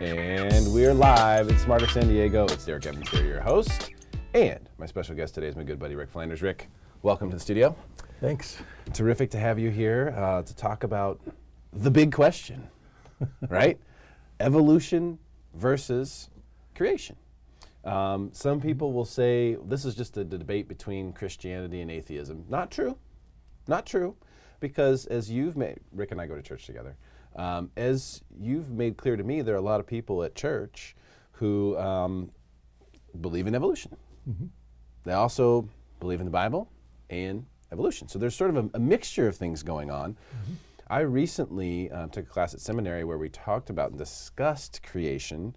And we're live at Smarter San Diego. It's Derrick Evens here, your host. And my special guest today is my good buddy, Rick Flanders. Rick, welcome to the studio. Thanks. Terrific to have you here to talk about the big question, right? Evolution versus creation. Some people will say this is just a debate between Christianity and atheism. Not true. Not true. Because as you've made, Rick and I go to church together. As you've made clear to me, there are a lot of people at church who believe in evolution. Mm-hmm. They also believe in the Bible and evolution. So there's sort of a mixture of things going on. Mm-hmm. I recently took a class at seminary where we talked about and discussed creation.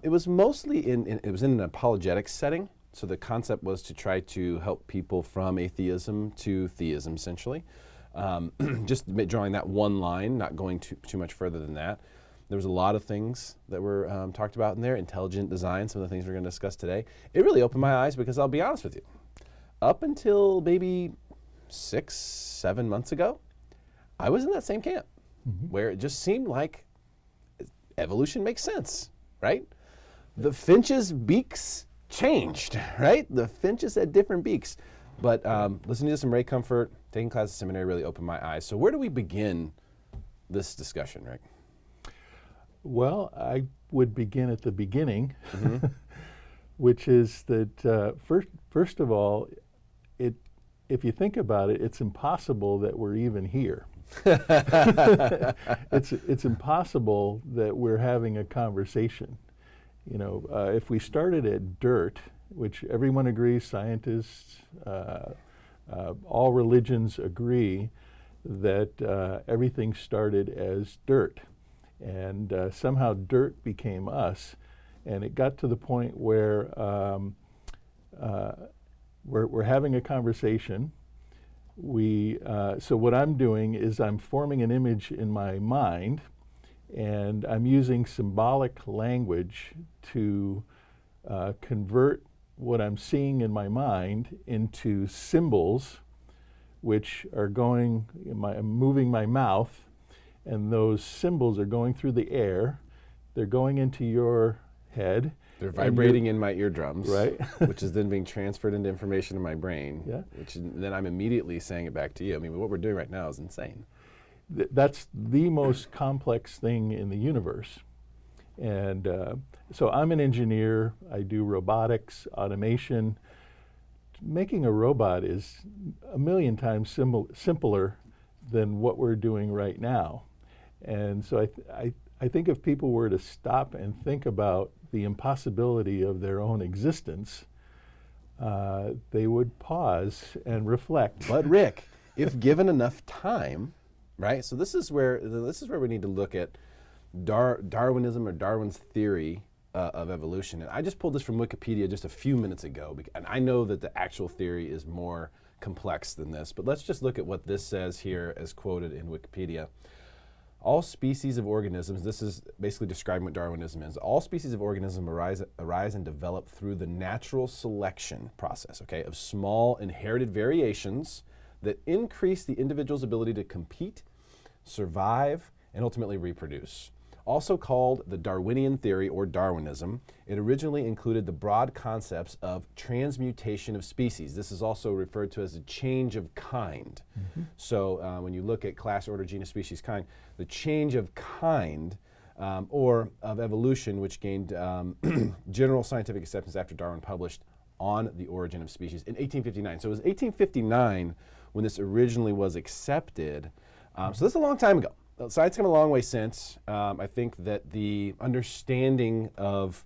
It was mostly in an apologetics setting. So the concept was to try to help people from atheism to theism, essentially. Just drawing that one line, not going too much further than that. There was a lot of things that were talked about in there, intelligent design, some of the things we're going to discuss today. It really opened my eyes because I'll be honest with you. Up until maybe 6-7 months ago, I was in that same camp where it just seemed like evolution makes sense, right? The finches' beaks changed, right? The finches had different beaks. But listening to some Ray Comfort, taking classes at seminary really opened my eyes. So where do we begin this discussion, Rick? Well, I would begin at the beginning, which is that first of all, if you think about it, it's impossible that we're even here. It's impossible that we're having a conversation. You know, if we started at dirt, which everyone agrees, scientists, all religions agree that everything started as dirt. And somehow dirt became us. And it got to the point where we're having a conversation. So what I'm doing is I'm forming an image in my mind, and I'm using symbolic language to convert what I'm seeing in my mind into symbols, which are I'm moving my mouth, and those symbols are going through the air. They're going into your head. They're vibrating in my eardrums, right? Which is then being transferred into information in my brain, yeah. Which then I'm immediately saying it back to you. I mean, what we're doing right now is insane. That's the most complex thing in the universe. And so I'm an engineer. I do robotics, automation. Making a robot is a million times simpler than what we're doing right now. And so I think if people were to stop and think about the impossibility of their own existence, they would pause and reflect. But Rick, if given enough time, right? So this is where we need to look at Darwinism or Darwin's theory of evolution. And I just pulled this from Wikipedia just a few minutes ago, and I know that the actual theory is more complex than this, but let's just look at what this says here as quoted in Wikipedia. All species of organisms, this is basically describing what Darwinism is, all species of organisms arise and develop through the natural selection process, okay, of small inherited variations that increase the individual's ability to compete, survive, and ultimately reproduce. Also called the Darwinian theory or Darwinism, it originally included the broad concepts of transmutation of species. This is also referred to as a change of kind. So when you look at class, order, genus, species, kind, the change of kind or of evolution, which gained general scientific acceptance after Darwin published On the Origin of Species in 1859. So it was 1859 when this originally was accepted. So this is a long time ago. Science come a long way since. I think that the understanding of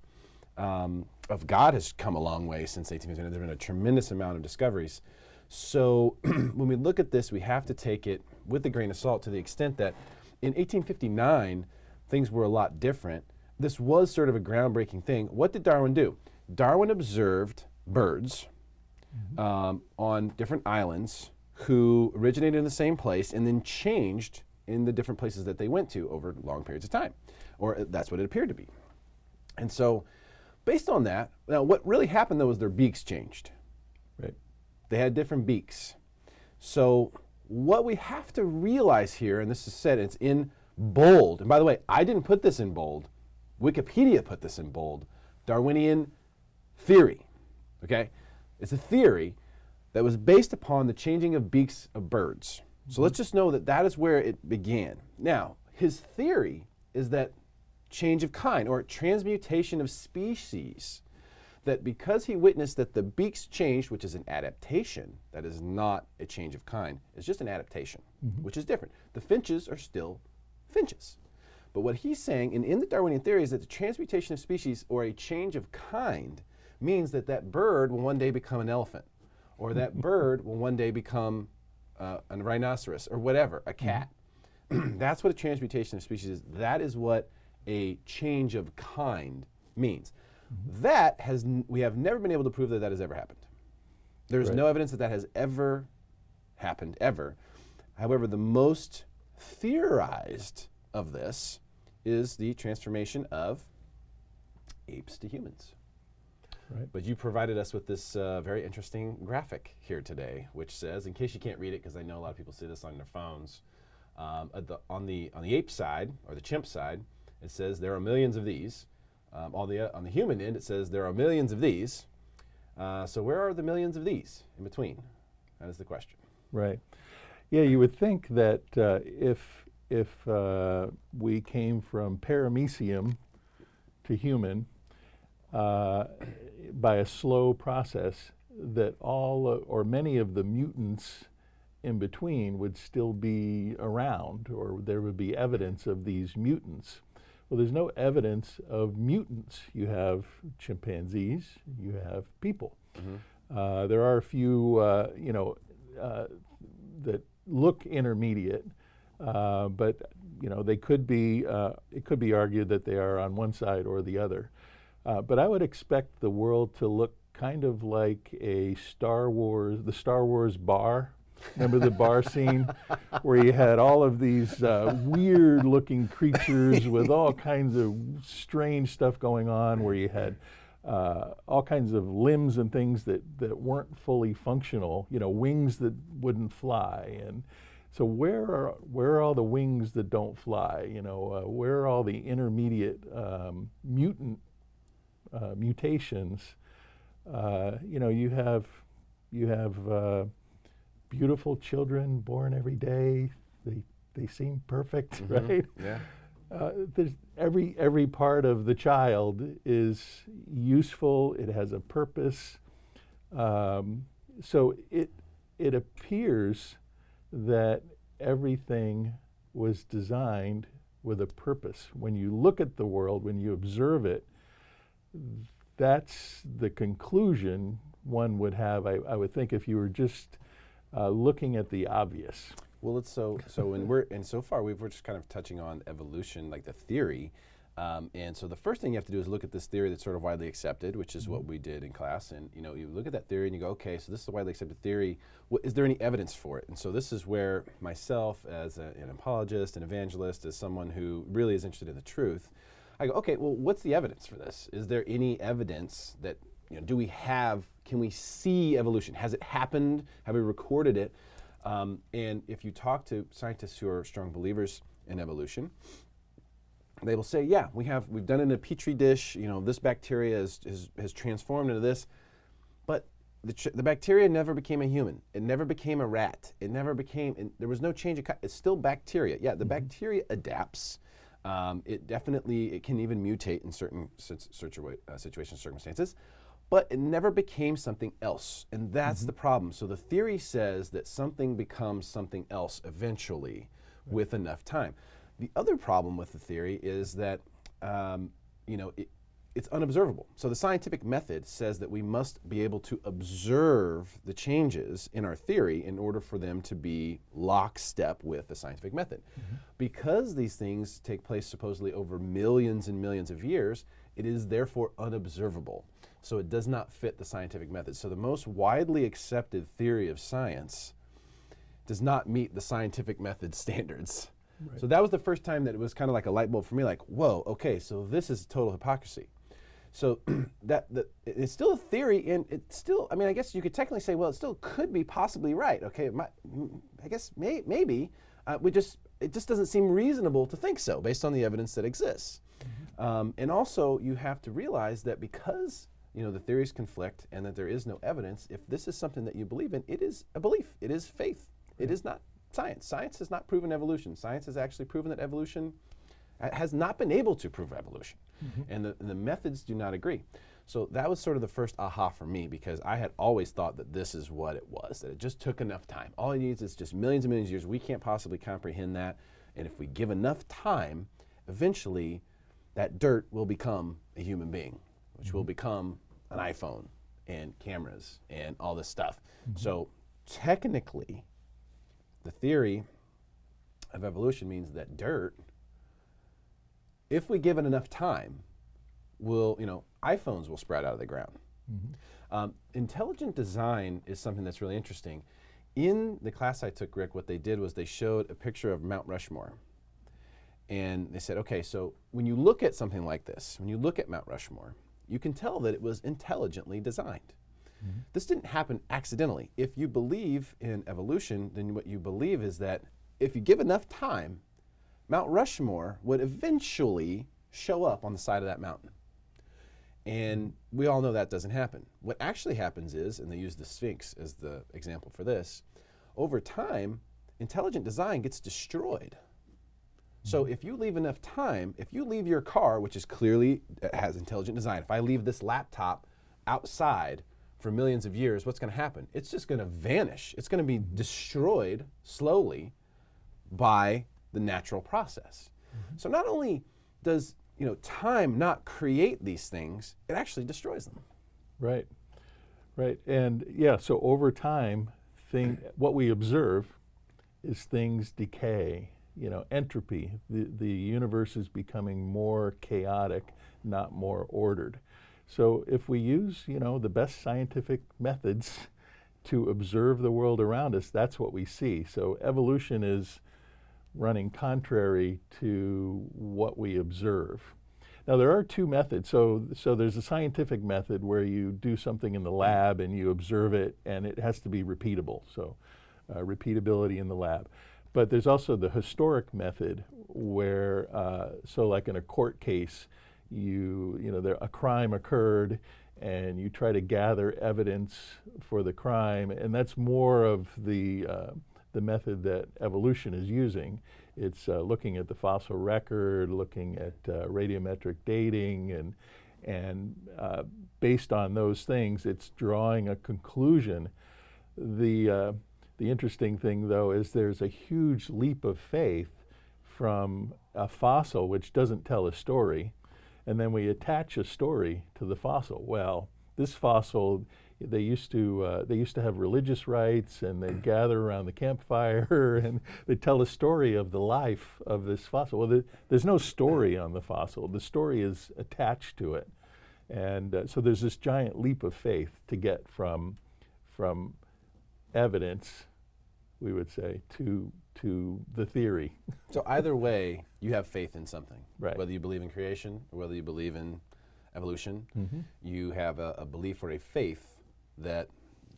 God has come a long way since 1859. There have been a tremendous amount of discoveries. So when we look at this, we have to take it with a grain of salt to the extent that in 1859, things were a lot different. This was sort of a groundbreaking thing. What did Darwin do? Darwin observed birds on different islands who originated in the same place and then changed in the different places that they went to over long periods of time, or that's what it appeared to be. And so based on that, now what really happened though was their beaks changed. Right? They had different beaks. So what we have to realize here, and this is said, it's in bold, and by the way, I didn't put this in bold, Wikipedia put this in bold, Darwinian theory, okay? It's a theory that was based upon the changing of beaks of birds. So let's just know that that is where it began. Now, his theory is that change of kind, or transmutation of species, that because he witnessed that the beaks changed, which is an adaptation, that is not a change of kind, it's just an adaptation, which is different. The finches are still finches. But what he's saying, and in the Darwinian theory, is that the transmutation of species, or a change of kind, means that that bird will one day become an elephant, or that bird will one day become a rhinoceros, or whatever, a cat. That's what a transmutation of species is. That is what a change of kind means. That we have never been able to prove that that has ever happened. There is no evidence that that has ever happened, ever. However, the most theorized of this is the transformation of apes to humans. Right. But you provided us with this very interesting graphic here today, which says, in case you can't read it, because I know a lot of people see this on their phones, on the ape side, or the chimp side, it says there are millions of these. On the human end, it says there are millions of these. So where are the millions of these in between? That is the question. Right. Yeah, you would think that if we came from paramecium to human by a slow process, that all or many of the mutants in between would still be around, or there would be evidence of these mutants. Well, there's no evidence of mutants. You have chimpanzees, you have people. There are a few, that look intermediate, but they could be. It could be argued that they are on one side or the other. But I would expect the world to look kind of like the Star Wars bar. Remember the bar scene where you had all of these weird-looking creatures with all kinds of strange stuff going on, where you had all kinds of limbs and things that weren't fully functional, wings that wouldn't fly. And so where are all the wings that don't fly? Where are all the intermediate mutations? You have beautiful children born every day. They seem perfect, right? Yeah. There's every part of the child is useful. It has a purpose. So it appears that everything was designed with a purpose. When you look at the world, when you observe it, that's the conclusion one would have. I would think, if you were just looking at the obvious. Well, it's so far we're just kind of touching on evolution, like the theory, and so the first thing you have to do is look at this theory that's sort of widely accepted, which is what we did in class. And you look at that theory and you go, okay, so this is a widely accepted theory. Is there any evidence for it? And so this is where myself, as an apologist, an evangelist, as someone who really is interested in the truth, I go, okay, well, what's the evidence for this? Is there any evidence that can we see evolution? Has it happened? Have we recorded it? And if you talk to scientists who are strong believers in evolution, they will say, yeah, we've done it in a petri dish. This bacteria has transformed into this, but the bacteria never became a human. It never became a rat. There was no change. It's still bacteria. Yeah, the bacteria adapts. It can even mutate in certain situations, circumstances. But it never became something else, and that's the problem. So the theory says that something becomes something else eventually with enough time. The other problem with the theory is that it's unobservable. So the scientific method says that we must be able to observe the changes in our theory in order for them to be lockstep with the scientific method. Because these things take place supposedly over millions and millions of years, it is therefore unobservable. So it does not fit the scientific method. So the most widely accepted theory of science does not meet the scientific method standards. Right. So that was the first time that it was kind of like a light bulb for me, like, whoa, okay, so this is total hypocrisy. So it's still a theory, and it's still, I guess you could technically say, well, it still could be possibly right. Okay, I guess maybe. It just doesn't seem reasonable to think so based on the evidence that exists. And also, you have to realize that because the theories conflict and that there is no evidence, if this is something that you believe in, it is a belief. It is faith. It is not science. Science has not proven evolution. Science has actually proven that evolution has not been able to prove evolution. And the methods do not agree. So that was sort of the first aha for me, because I had always thought that this is what it was, that it just took enough time. All it needs is just millions and millions of years. We can't possibly comprehend that. And if we give enough time, eventually that dirt will become a human being, which will become an iPhone and cameras and all this stuff. So technically, the theory of evolution means that dirt, if we give it enough time, will, iPhones will sprout out of the ground. Intelligent design is something that's really interesting. In the class I took, Rick, what they did was they showed a picture of Mount Rushmore. And they said, okay, so when you look at something like this, when you look at Mount Rushmore, you can tell that it was intelligently designed. This didn't happen accidentally. If you believe in evolution, then what you believe is that if you give enough time, Mount Rushmore would eventually show up on the side of that mountain. And we all know that doesn't happen. What actually happens is, and they use the Sphinx as the example for this, over time, intelligent design gets destroyed. So if you leave enough time, if you leave your car, which is clearly has intelligent design, if I leave this laptop outside for millions of years, what's going to happen? It's just going to vanish. It's going to be destroyed slowly by the natural process. So not only does time not create these things, it actually destroys them. Right. And yeah, so over time, what we observe is things decay. Entropy. The universe is becoming more chaotic, not more ordered. So if we use, the best scientific methods to observe the world around us, that's what we see. So evolution is running contrary to what we observe. Now there are two methods. So there's a scientific method where you do something in the lab and you observe it, and it has to be repeatable. So repeatability in the lab. But there's also the historic method where, so like in a court case, a crime occurred and you try to gather evidence for the crime, and that's more of the method that evolution is using. It's looking at the fossil record, looking at radiometric dating, and based on those things, it's drawing a conclusion. The interesting thing, though, is there's a huge leap of faith from a fossil which doesn't tell a story, and then we attach a story to the fossil. Well, this fossil, they used to have religious rites, and they'd gather around the campfire, and they'd tell a story of the life of this fossil. Well, there's no story on the fossil. The story is attached to it, and so there's this giant leap of faith to get from evidence, we would say, to the theory. So either way, you have faith in something. Right. Whether you believe in creation or whether you believe in evolution, you have a belief or a faith that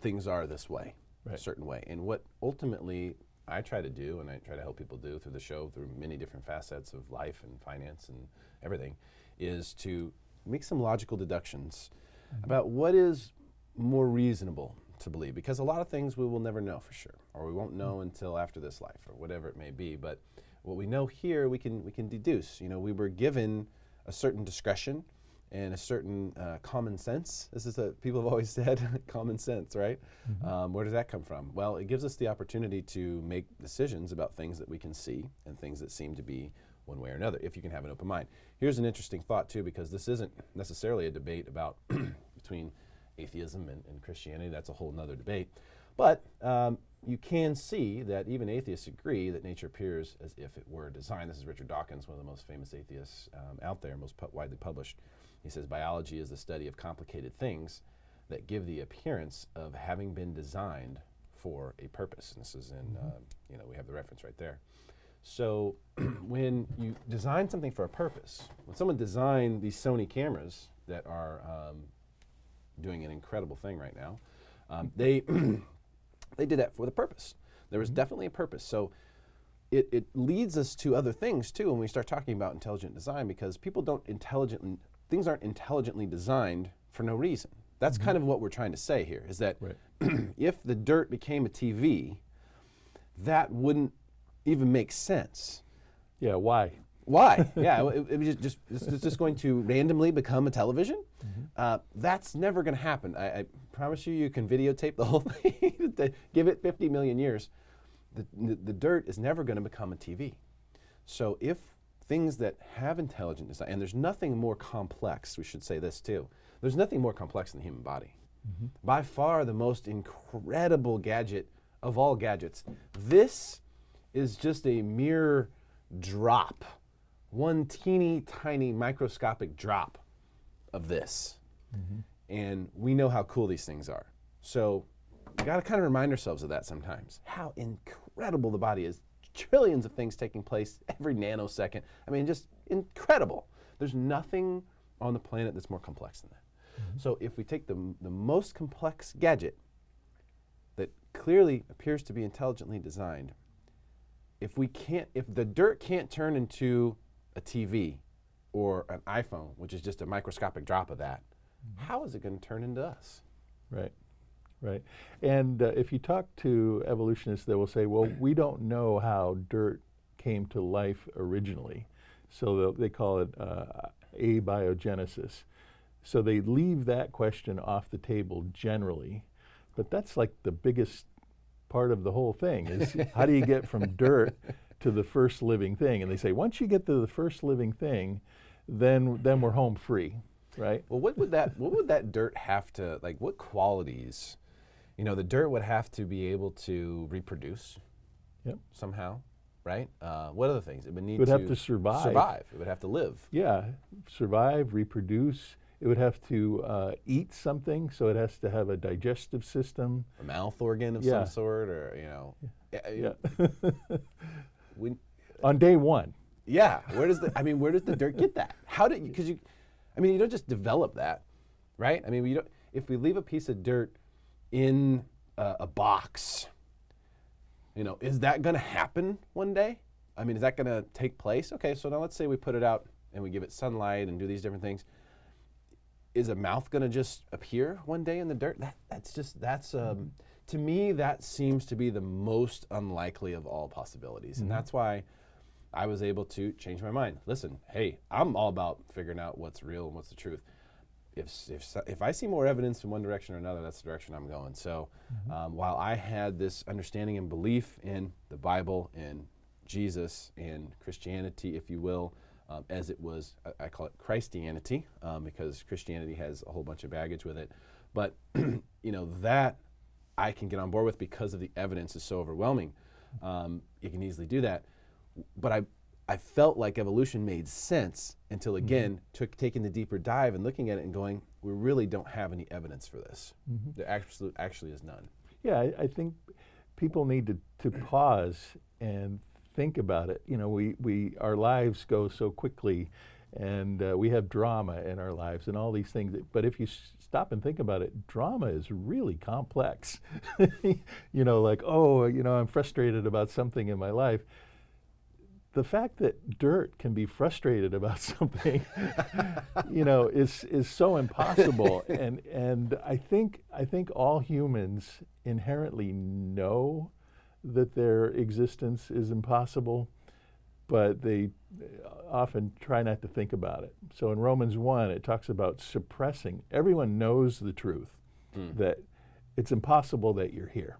things are this way, a certain way. And what ultimately I try to do, and I try to help people do through the show, through many different facets of life and finance and everything, is to make some logical deductions about what is more reasonable to believe, because a lot of things we will never know for sure, or we won't know until after this life, or whatever it may be. But what we know here, we can deduce. We were given a certain discretion and a certain common sense. This is what people have always said, common sense, right? Where does that come from? Well, it gives us the opportunity to make decisions about things that we can see and things that seem to be one way or another, if you can have an open mind. Here's an interesting thought, too, because this isn't necessarily a debate about between atheism and Christianity. That's a whole nother debate. But you can see that even atheists agree that nature appears as if it were designed. This is Richard Dawkins, one of the most famous atheists out there, most widely published. He says, biology is the study of complicated things that give the appearance of having been designed for a purpose. And this is in, we have the reference right there. So when you design something for a purpose, when someone designed these Sony cameras that are doing an incredible thing right now, they did that for the purpose. There was definitely a purpose. So it leads us to other things too when we start talking about intelligent design, because things aren't intelligently designed for no reason. That's kind of what we're trying to say here, is that if the dirt became a TV, that wouldn't even make sense. Yeah, why? Why? Yeah, it's just going to randomly become a television. That's never going to happen. I promise you, you can videotape the whole thing. Give it 50 million years. The dirt is never going to become a TV. So if things that have intelligent design, and there's nothing more complex, we should say this too, there's nothing more complex than the human body. By far the most incredible gadget of all gadgets. This is just a mere drop, one teeny tiny microscopic drop of this. And we know how cool these things are. So we got to kind of remind ourselves of that sometimes, how incredible the body is. Trillions of things taking place every nanosecond. I mean, just incredible. There's nothing on the planet that's more complex than that. So if we take the most complex gadget that clearly appears to be intelligently designed, if the dirt can't turn into a TV or an iPhone, which is just a microscopic drop of that, how is it going to turn into us? Right. And if you talk to evolutionists, they will say, well, we don't know how dirt came to life originally. So they call it abiogenesis. So they leave that question off the table generally. But that's like the biggest part of the whole thing, is how do you get from dirt to the first living thing? And they say, once you get to the first living thing, then we're home free, right? Well, what would that dirt have to, like, what qualities? You know, the dirt would have to be able to reproduce somehow, right? What other things? It would have to survive. It would have to live. Yeah, survive, reproduce. It would have to eat something, so it has to have a digestive system. A mouth organ of some sort, or, you know. On day one. Yeah, where does the dirt get that? You don't just develop that, right? I mean, if we leave a piece of dirt in a box, you know, is that going to happen one day? I mean, is that going to take place? Okay, so now let's say we put it out and we give it sunlight and do these different things. Is a mouth going to just appear one day in the dirt? To me, that seems to be the most unlikely of all possibilities. And that's why I was able to change my mind. Listen, hey, I'm all about figuring out what's real and what's the truth. If I see more evidence in one direction or another, that's the direction I'm going. So while I had this understanding and belief in the Bible and Jesus and Christianity, if you will, as it was, I call it Christianity, because Christianity has a whole bunch of baggage with it. But you know, that I can get on board with because of the evidence is so overwhelming. You can easily do that. But I felt like evolution made sense until, again, taking the deeper dive and looking at it and going, we really don't have any evidence for this. There actually is none. Yeah, I think people need to pause and think about it. You know, our lives go so quickly, and we have drama in our lives and all these things. But if you stop and think about it, drama is really complex. You know, like, oh, you know, I'm frustrated about something in my life. The fact that dirt can be frustrated about something, you know, is so impossible. And I think all humans inherently know that their existence is impossible, but they often try not to think about it. So in Romans 1, it talks about suppressing. Everyone knows the truth, that it's impossible that you're here.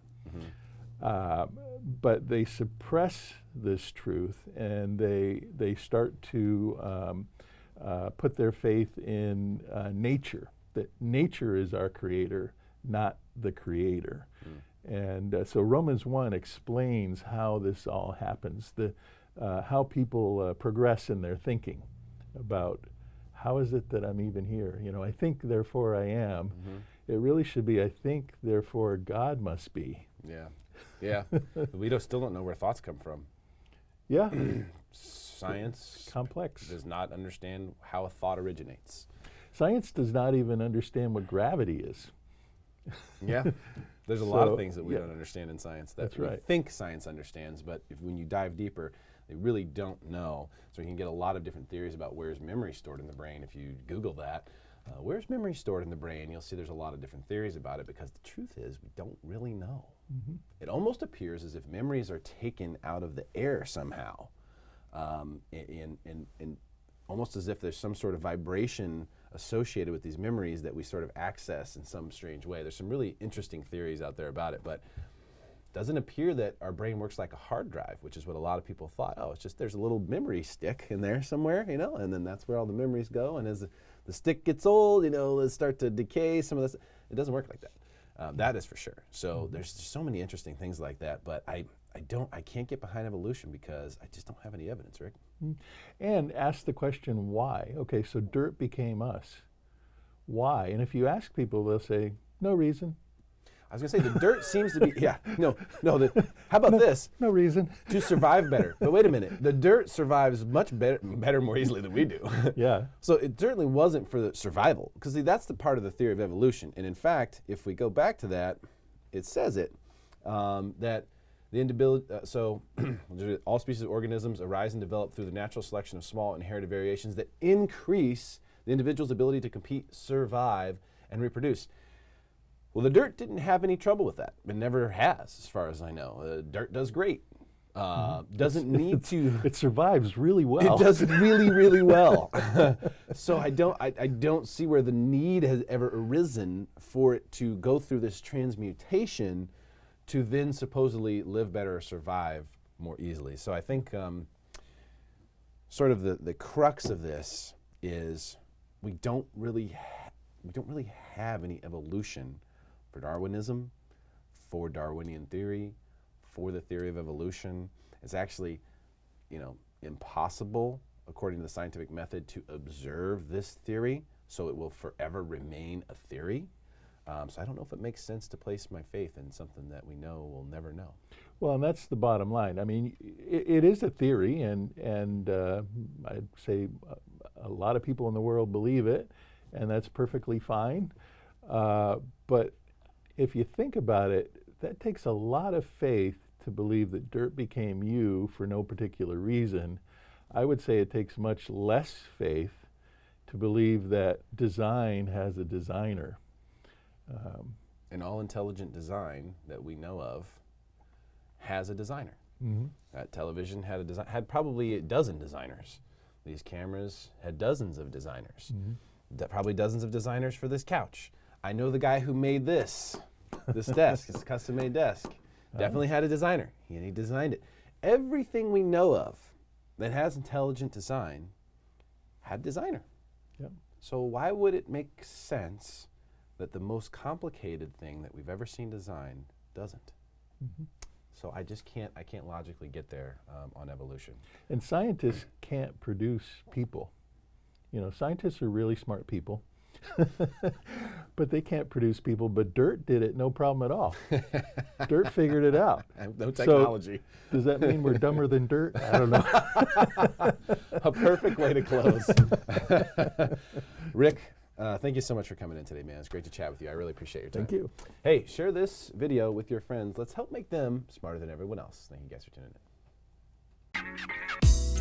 But they suppress this truth, and they start to put their faith in nature, that nature is our creator, not the creator. And so Romans 1 explains how this all happens, how people progress in their thinking about how is it that I'm even here? You know, I think, therefore I am. It really should be, I think, therefore God must be. Yeah. We still don't know where thoughts come from. Yeah. Science complex. Does not understand how a thought originates. Science does not even understand what gravity is. Yeah. There's a lot of So, things that we yeah. don't understand in science that That's we right. think science understands, but when you dive deeper, they really don't know. So you can get a lot of different theories about where's memory stored in the brain. If you Google that, where's memory stored in the brain, you'll see there's a lot of different theories about it, because the truth is we don't really know. It almost appears as if memories are taken out of the air somehow, in almost as if there's some sort of vibration associated with these memories that we sort of access in some strange way. There's some really interesting theories out there about it, but it doesn't appear that our brain works like a hard drive, which is what a lot of people thought. Oh, it's just there's a little memory stick in there somewhere, you know, and then that's where all the memories go. And as the stick gets old, you know, they start to decay. Some of this, it doesn't work like that. That is for sure. So there's so many interesting things like that, but I can't get behind evolution because I just don't have any evidence, Rick. And ask the question, why? Okay, so dirt became us. Why? And if you ask people, they'll say, no reason. I was gonna say the dirt seems to be, how about this? No reason. To survive better. But wait a minute, the dirt survives much better, more easily than we do. Yeah. So it certainly wasn't for the survival, because that's the part of the theory of evolution. And in fact, if we go back to that, it says that the inability, all species of organisms arise and develop through the natural selection of small inherited variations that increase the individual's ability to compete, survive, and reproduce. Well, the dirt didn't have any trouble with that. It never has, as far as I know. Dirt does great. Doesn't need to. It survives really well. It does really, really well. So I don't see where the need has ever arisen for it to go through this transmutation to then supposedly live better or survive more easily. So I think sort of the crux of this is we don't really have any evolution for Darwinism, for Darwinian theory, for the theory of evolution. It's actually, impossible, according to the scientific method, to observe this theory, so it will forever remain a theory. So I don't know if it makes sense to place my faith in something that we know we'll never know. Well, and that's the bottom line. I mean, it is a theory, and I'd say a lot of people in the world believe it, and that's perfectly fine. But if you think about it, that takes a lot of faith to believe that dirt became you for no particular reason. I would say it takes much less faith to believe that design has a designer. And all intelligent design that we know of has a designer. Television had probably a dozen designers. These cameras had dozens of designers. Probably dozens of designers for this couch. I know the guy who made this desk. It's a custom-made desk. Definitely had a designer. He designed it. Everything we know of that has intelligent design had a designer. Yep. So why would it make sense that the most complicated thing that we've ever seen designed doesn't? So I can't logically get there on evolution. And scientists can't produce people. Scientists are really smart people, but they can't produce people. But dirt did it, no problem at all. Dirt figured it out. No technology. So, does that mean we're dumber than dirt? I don't know. A perfect way to close. Rick, thank you so much for coming in today, man. It's great to chat with you. I really appreciate your time. Thank you. Hey, share this video with your friends. Let's help make them smarter than everyone else. Thank you guys for tuning in.